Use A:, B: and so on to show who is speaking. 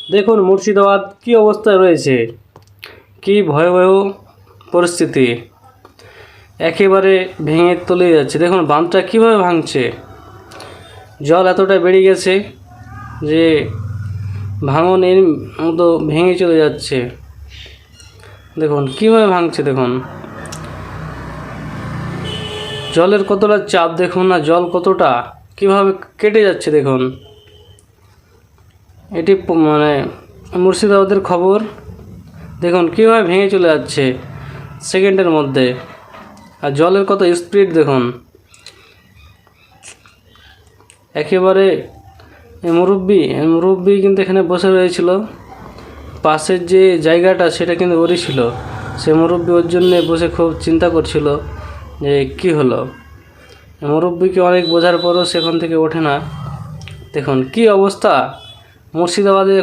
A: দেখুন মুর্শিদাবাদ কি অবস্থায় রয়েছে, কি ভয়াবহ পরিস্থিতি, একেবারে ভেঙে তলিয়ে যাচ্ছে। দেখুন বাঁধটা কীভাবে ভাঙছে, জল এতটা বেড়ে গেছে যে ভাঙনের মতো ভেঙে চলে যাচ্ছে। দেখুন কীভাবে ভাঙছে, দেখুন জলের কতটা চাপ, দেখুন না জল কতটা কীভাবে কেটে যাচ্ছে। দেখুন এটি মানে মুর্শিদাবাদের খবর। দেখুন কীভাবে ভেঙে চলে যাচ্ছে সেকেন্ডের মধ্যে, আর জলের কত স্পিড দেখুন। একেবারে মুরব্বি কিন্তু এখানে বসে রয়েছিল, পাশের যে জায়গাটা সেটা কিন্তু ওরই ছিল। সে মুরব্বি ওর জন্যে বসে খুব চিন্তা করছিল যে কি হলো। মুরব্বিকে অনেক বোঝার পরও সেখান থেকে ওঠে না। দেখুন কি অবস্থা মুর্শিদাবাদে এখন।